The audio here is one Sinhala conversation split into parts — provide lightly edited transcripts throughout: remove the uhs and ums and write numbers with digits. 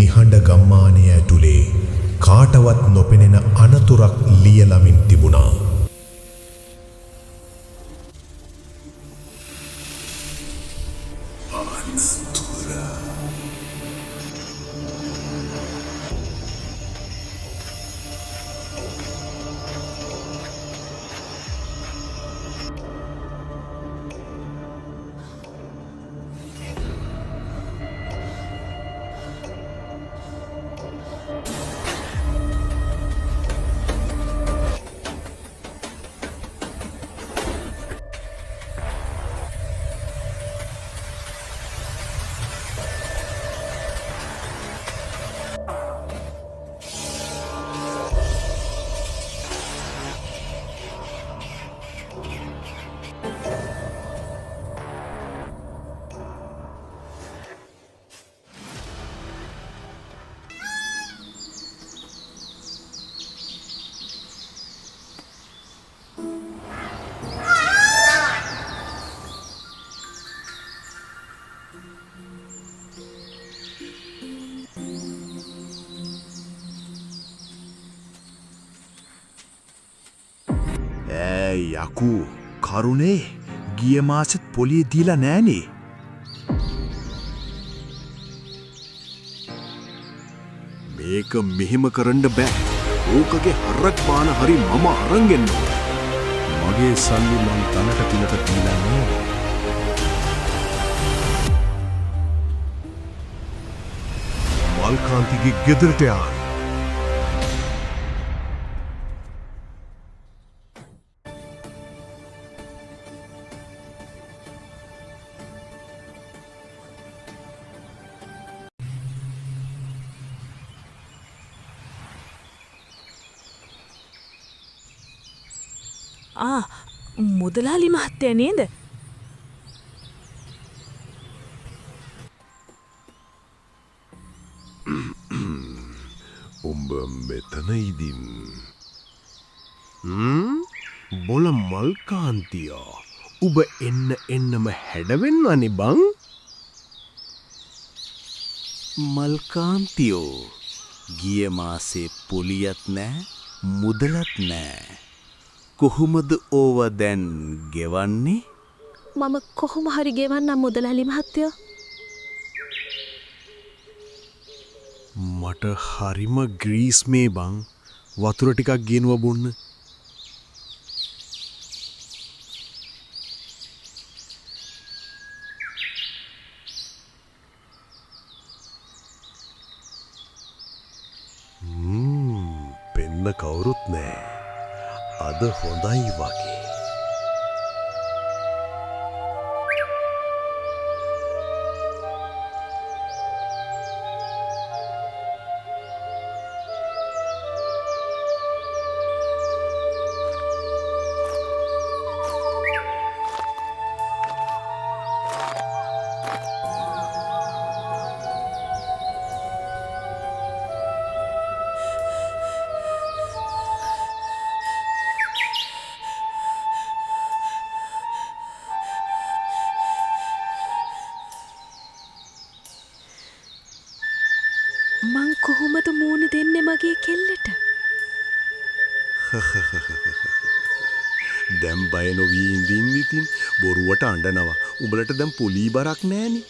නිහඬ ගම්මානය ඇතුලේ කාටවත් නොපෙනෙන අනතුරක් ලියලමින් තිබුණා. යකු කරුණේ ගිය මාසෙත් පොලිය දීලා නෑනේ. මේක මෙහෙම කරන්න බෑ. ඕකගේ හරක් පාන හරි මම අරන් එන්න ඕන. මගේ සල්ලි මං තනට පිනට දීලා නෑ. මල්කාන්තිගේ ගෙදරට යන්න. මුදලාලි මහත්තයා නේද? උඹ මෙතන ඉදින්. බොල මල්කාන්තියා. උඹ එන්නම හැඩවෙන්නනේ බං. මල්කාන්තියෝ ගිය මාසේ පොලියත් නෑ මුදලත් නෑ. කොහොමද ඕව දැන් ගෙවන්නේ? මම කොහොම හරි ගෙවන්නම් මුදලාලි මහත්තයෝ. මට හරිම ග්‍රීස් මේ බං. වතුර ටිකක් ගෙනුව බොන්න. පෙන්න කවුරුත් නෑ. අද හොඳයි වගේ. මං කොහොමද මූණ දෙන්නේ මගේ කෙල්ලට? දැන් බය නොවී ඉඳින්න ඉතින් බොරුවට අඬනවා. උඹලට දැන් පොලී බරක් නෑනේ.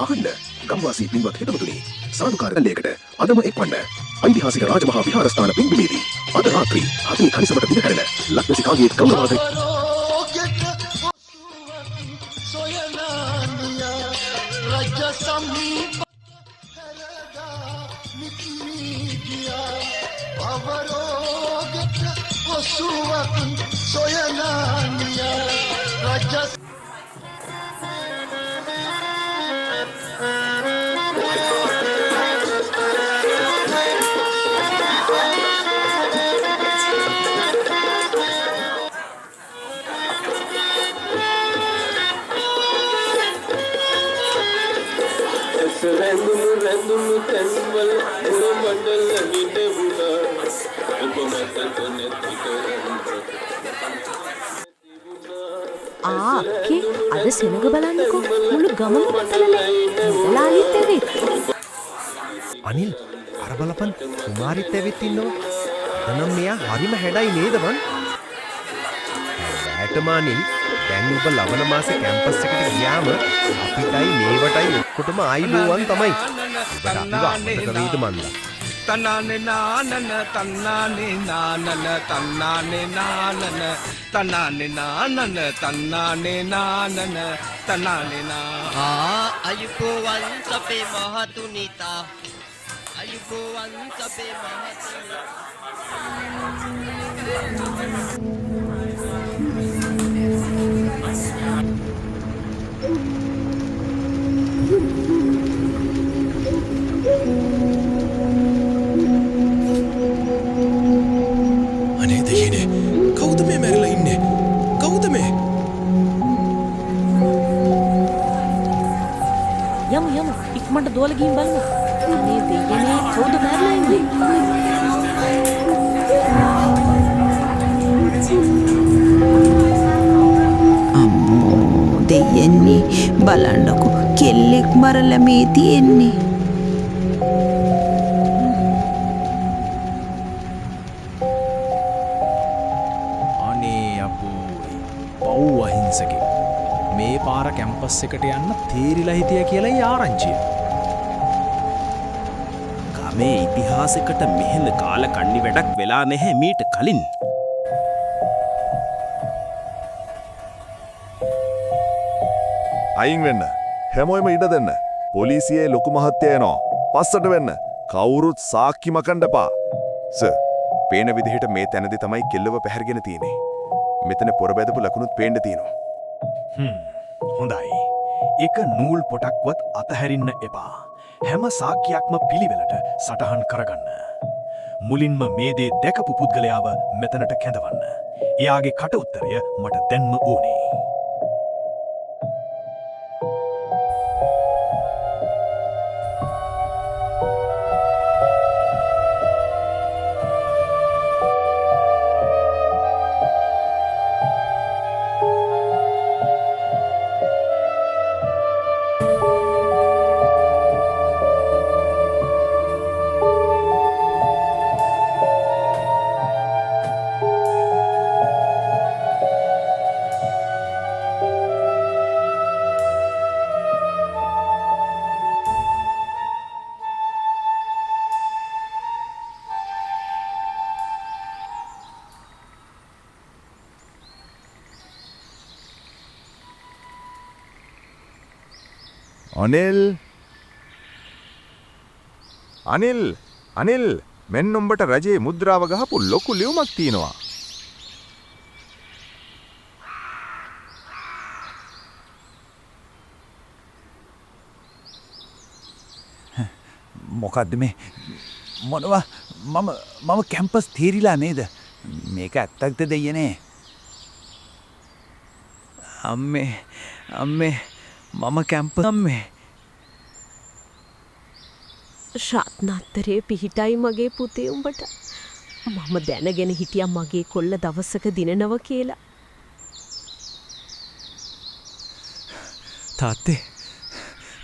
අහන්න ගම්වාසී පින්වත් හිතවතුනි, සාදුකාර කල්ලයකට අදම එක්වන්න. ඓතිහාසික රාජමහා විහාරස්ථාන පින්බිමේදී අද රාත්‍රී 7 කනිසමට දින හැරෙන ලක්වැසිකාගේ ගෞරවාදරය රැඳුණු තැන්වල උර මඩල විඳුණා ඔබ මත ආකේ අද සෙනග බලන්නකෝ මුළු ගමම පැතලලා මුදලාලිත් ඇවිත් අනිල් අර බලපන් කුමාරිත් ඇවිත් ඉන්නවා. එනම් මෙයා හරිම හැඩයි නේද මන්? ඇටමානිල් දැන් ඔබ ලබන මාසේ කැම්පස් එකට ගියාම අපිටයි මේවටයි ඔක්කොටම ආයිබෝවන් තමයි. ඔබට අපිව අමතක වෙයිද මන්දා? තනානේ නානන තනානේ නානන තනානේ නානන තනානේ නානන තනානේ නානන තනානේ නා අයුබෝවන් අපේ මහතුනිතා අයුබෝවන් අපේ මහතුනිතා අනේ දෙයනේ කවුද මේ මැරිලා ඉන්නේ? කවුද මේ? යමු ඉක්මනට දුවලා ගිහින් බලමු. අනේ දෙයනේ කවුද මැරලා ඉන්නේ? අම්මෝ දෙයන්නේ බලන්නකො කෙල්ලෙක් මරලා මේ තියෙන්නේ. අනේ අපෝයි පව් අහිංසකෙක්. මේ පාර කැම්පස් එකට යන්න තේරිලා හිටිය කියලායි ආරංචිය. ගමේ ඉතිහාසෙකට මෙහෙම කාල කන්නි වැඩක් වෙලා නැහැ මීට කලින්. අයින් වෙන්න. හැමෝම ඉඩ දෙන්න. පොලිසියේ ලොකු මහත්තයා එනවා. පස්සට වෙන්න. කවුරුත් සාක්කි මකන්න එපා. සර්, පේන විදිහට මේ තැනදී තමයි කෙල්ලව පැහැරගෙන තියෙන්නේ. මෙතන පොර බැදපු ලකුණුත් පේන්න තියෙනවා. හොඳයි. එක නූල් පොටක්වත් අතහැරින්න එපා. හැම සාක්කියක්ම පිළිවෙලට සටහන් කරගන්න. මුලින්ම මේ දේ දැකපු පුද්ගලයාව මෙතනට කැඳවන්න. එයාගේ කට උත්තරය මට දැන්ම ඕනේ. අනිල් මෙන්න උඹට රජයේ මුද්‍රාව ගහපු ලොකු ලියුමක් තියෙනවා. මොකද්ද මේ? මොනවා මම කැම්පස් තීරිලා නේද? මේක ඇත්තක්ද දෙයනේ? අම්මේ මම කැම්පස් අම්මේ ශාත්නාත්තරේ පිහිටයි මගේ පුතේ උඹට. මම දැනගෙන හිටියා මගේ කොල්ල දවසක දිනනව කියලා.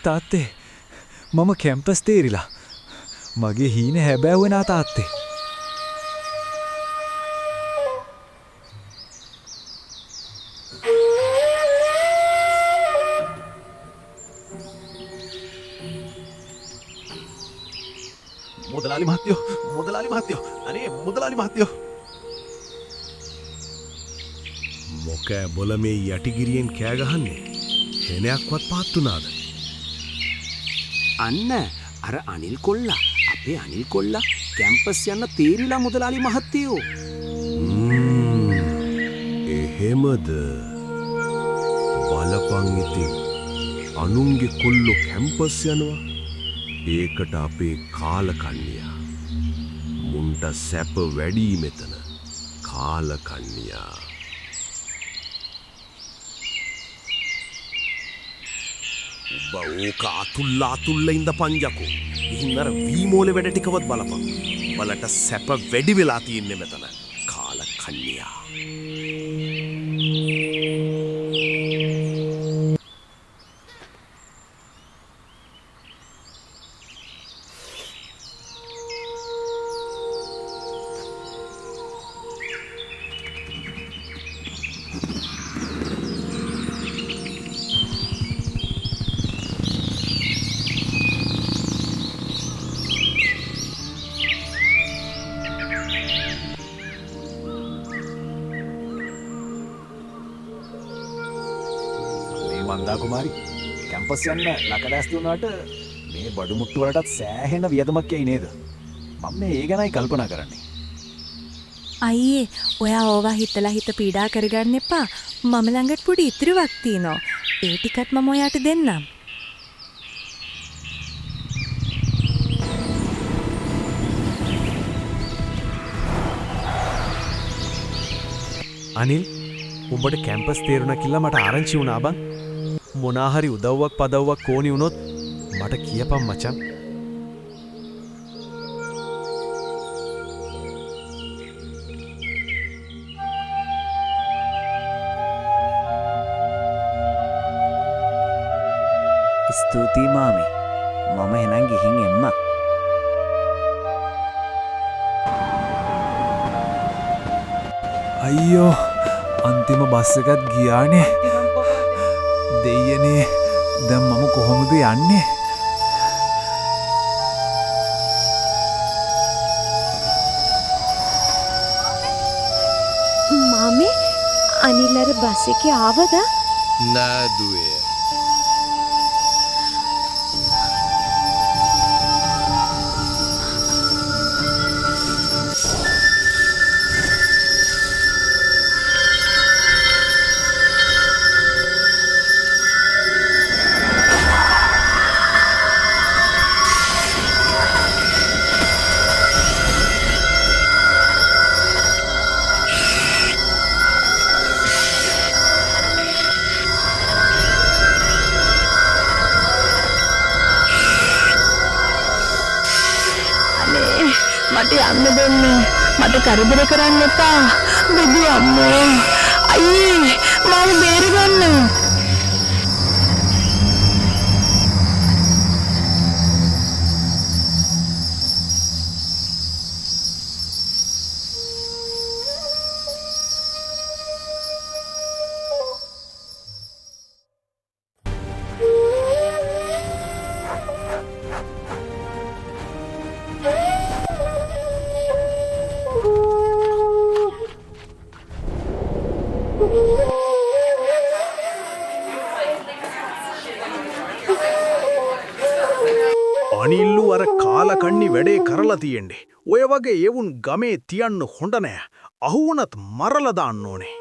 තාත්තේ මම කැම්පස් තේරිලා. මගේ හීන හැබෑවෙනා තාත්තේ. මුදලාලි මහත්තයෝ අනේ මුදලාලි මහත්තයෝ මොකෑ බොල මේ යටිගිරියෙන් කෑ ගහන්නේ? හෙනයක්වත් පාත්තුනාද? අන්න අර අනිල් කොල්ලා අපේ අනිල් කොල්ලා කැම්පස් යන්න තීරිලා මුදලාලි මහත්තයෝ. එහෙමද? බලපන් ඉතින් අනුන්ගේ කොල්ලෝ කැම්පස් යනවා. ඒකට අපේ කාලකන්නියා මුන්ට සැප වැඩි මෙතන. කාලකන්නියා ඔබ ඕක අතුල්ලා ඉඳ පංජකෝ. ගිහින් අර වීමෝලේ වැඩ ටිකවත් බලපන්. බලට සැප වැඩි වෙලා තියෙන්නේ මෙතන. කාල කන්‍යා. මන්දා කුමාරි කැම්පස් යන්න ලකඩැස්ති වුණාට මේ බඩු මුට්ටු වලටත් සෑහෙන වියදමක් යයි නේද? මම මේ ගැනයි කල්පනා කරන්නේ. අයියේ ඔයා ඕවා හිතලා හිත පීඩා කරගන්න එපා. මම ළඟට පොඩි ඉතිරිවක් තියෙනවා. ඒ ටිකත් මම ඔයාට දෙන්නම්. අනිල් උඹට කැම්පස් තේරුණා කියලා මට ආරංචි වුණා බං. මොනාහරි උදව්වක් පදව්වක් ඕනි වුණොත් මට කියපන් මචං. ස්තුතියි මාමි. මම එහෙනම් ගිහින් එන්න. අයියෝ අන්තිම බස් එකත් ගියානේ. දෙයනේ දැන් මම කොහොමද යන්නේ? මාමේ අනිල් අර බස් එකේ ආවද? නෑ දුවේ. මට යන්න දෙන්න. මට කරදර කරන්න එපා. බුදු අම්මෝ. අයියේ මාව බේරගන්න. අනිල්ලු අර කාලකන්නි වැඩේ කරලා තියෙන්නේ. ඔය වගේ එවුන් ගමේ තියන්න හොඳ නෑ. අහුවනත් මරලා දාන්න ඕනේ.